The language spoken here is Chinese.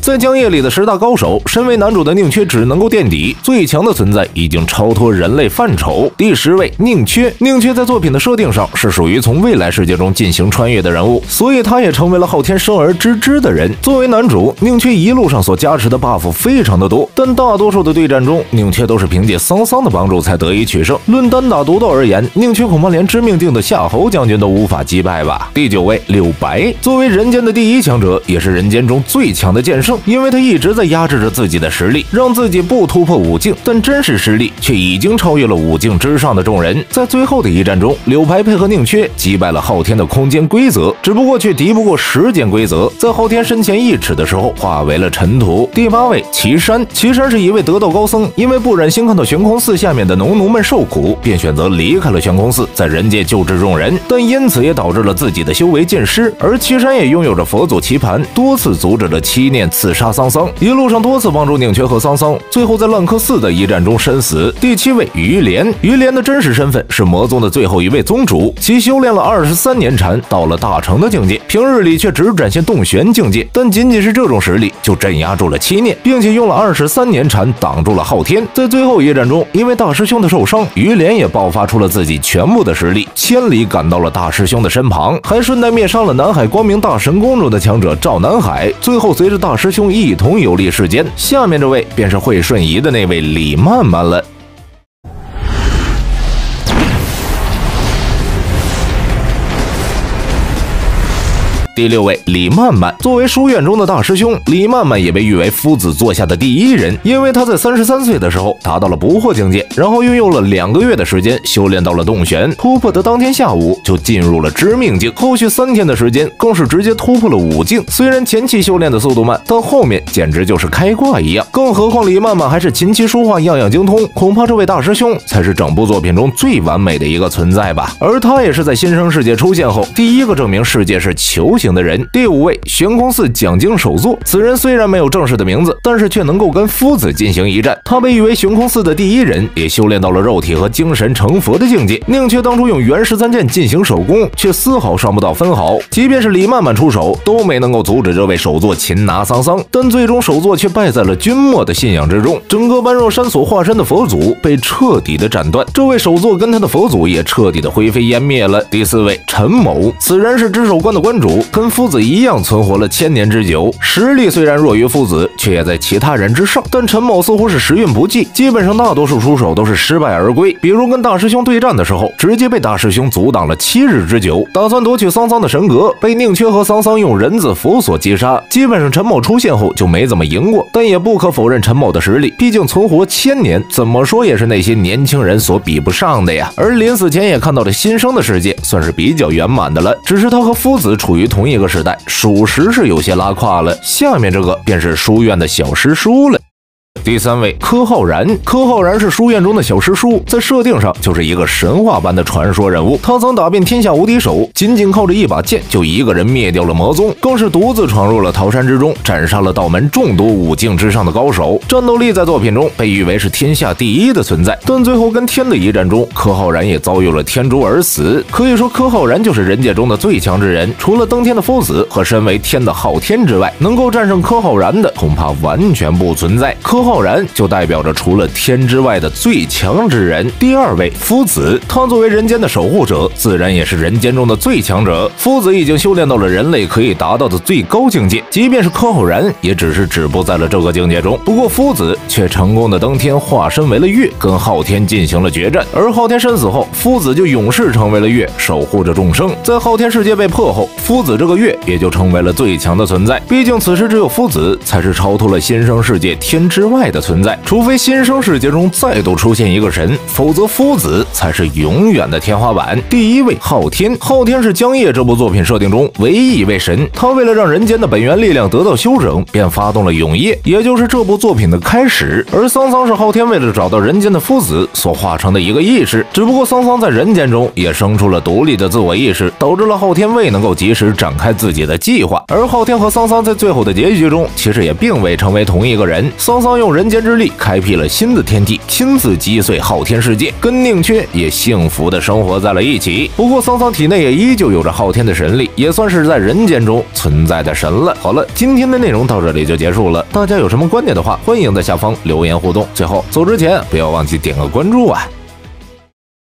在江夜里的10大高手，身为男主的宁缺只能够垫底，最强的存在已经超脱人类范畴。第10位，宁缺。宁缺在作品的设定上是属于从未来世界中进行穿越的人物，所以他也成为了昊天生而知之的人。作为男主，宁缺一路上所加持的 buff 非常的多，但大多数的对战中，宁缺都是凭借桑桑的帮助才得以取胜。论单打独斗而言，宁缺恐怕连知命定的夏侯将军都无法击败吧。第9位，柳白。作为人间的第一强者，也是人间中最强的剑圣，因为他一直在压制着自己的实力，让自己不突破5境，但真实实力却已经超越了5境之上的众人。在最后的一战中，柳白配合宁缺击败了昊天的空间规则，只不过却敌不过时间规则，在昊天身前1尺的时候化为了尘土。第8位，岐山。岐山是一位得道高僧，因为不忍心看到悬空寺下面的农奴们受苦，便选择离开了悬空寺，在人界救治众人，但因此也导致了自己的修为尽失。而岐山也拥有着佛祖棋盘，多次阻止了七念刺杀桑桑，一路上多次帮助宁缺和桑桑，最后在浪克寺的一战中身死。第7位，于连。于连的真实身份是魔宗的最后一位宗主，其修炼了23年禅，到了大成的境界，平日里却只展现洞玄境界，但仅仅是这种实力就镇压住了七念，并且用了23年禅挡住了昊天。在最后一战中，因为大师兄的受伤，于连也爆发出了自己全部的实力，千里赶到了大师兄的身旁，还顺带灭杀了南海光明大神宫中的强者赵南海，最后随着大师兄一同游历世间。下面这位便是会瞬移的那位李漫漫了。第6位，李漫漫。作为书院中的大师兄，李漫漫也被誉为夫子座下的第一人，因为他在33岁的时候达到了不惑境界，然后运用了2个月的时间修炼到了洞玄，突破的当天下午就进入了知命境，后续3天的时间更是直接突破了5境。虽然前期修炼的速度慢，但后面简直就是开挂一样。更何况李漫漫还是琴棋书画样样精通，恐怕这位大师兄才是整部作品中最完美的一个存在吧。而他也是在新生世界出现后第一个证明世界是球形的人。第5位，悬空寺讲经首座。此人虽然没有正式的名字，但是却能够跟夫子进行一战。他被誉为悬空寺的第一人，也修炼到了肉体和精神成佛的境界。宁缺当初用元13剑进行手攻，却丝毫伤不到分毫，即便是李漫漫出手，都没能够阻止这位首座擒拿桑桑。但最终首座却败在了君莫的信仰之中，整个般若山所化身的佛祖被彻底的斩断，这位首座跟他的佛祖也彻底的灰飞烟灭了。第4位，陈某。此人是知守关的关主，跟夫子一样存活了1000年之久，实力虽然弱于夫子，却也在其他人之上。但陈某似乎是时运不济，基本上大多数出手都是失败而归。比如跟大师兄对战的时候，直接被大师兄阻挡了7日之久，打算夺取桑桑的神格，被宁缺和桑桑用人字符所击杀。基本上陈某出现后就没怎么赢过，但也不可否认陈某的实力，毕竟存活1000年，怎么说也是那些年轻人所比不上的呀。而临死前也看到了新生的世界，算是比较圆满的了。只是他和夫子处于同一个时代，属实是有些拉胯了。下面这个便是书院的小师叔了。第3位，柯浩然。柯浩然是书院中的小师叔，在设定上就是一个神话般的传说人物。他曾打遍天下无敌手，仅仅靠着一把剑就一个人灭掉了魔宗，更是独自闯入了桃山之中，斩杀了道门众多5境之上的高手，战斗力在作品中被誉为是天下第一的存在。但最后跟天的一战中，柯浩然也遭遇了天诛而死。可以说柯浩然就是人界中的最强之人，除了登天的夫子和身为天的昊天之外，能够战胜柯浩然的恐怕完全不存在。柯浩然就代表着除了天之外的最强之人。第2位，夫子。他作为人间的守护者，自然也是人间中的最强者。夫子已经修炼到了人类可以达到的最高境界，即便是柯浩然也只是止步在了这个境界中。不过夫子却成功的登天，化身为了月，跟昊天进行了决战。而昊天身死后，夫子就永世成为了月，守护着众生。在昊天世界被破后，夫子这个月也就成为了最强的存在。毕竟此时只有夫子才是超脱了新生世界天之外的存在，除非新生世界中再度出现一个神，否则夫子才是永远的天花板。第1位，昊天。昊天是江夜这部作品设定中唯一一位神，他为了让人间的本源力量得到修整，便发动了永夜，也就是这部作品的开始。而桑桑是昊天为了找到人间的夫子所化成的一个意识，只不过桑桑在人间中也生出了独立的自我意识，导致了昊天未能够及时展开自己的计划。而昊天和桑桑在最后的结局中其实也并未成为同一个人，桑桑用用人间之力开辟了新的天地，亲自击碎昊天世界，跟宁缺也幸福的生活在了一起。不过桑桑体内也依旧有着昊天的神力，也算是在人间中存在的神了。好了，今天的内容到这里就结束了，大家有什么观点的话，欢迎在下方留言互动。最后走之前不要忘记点个关注啊！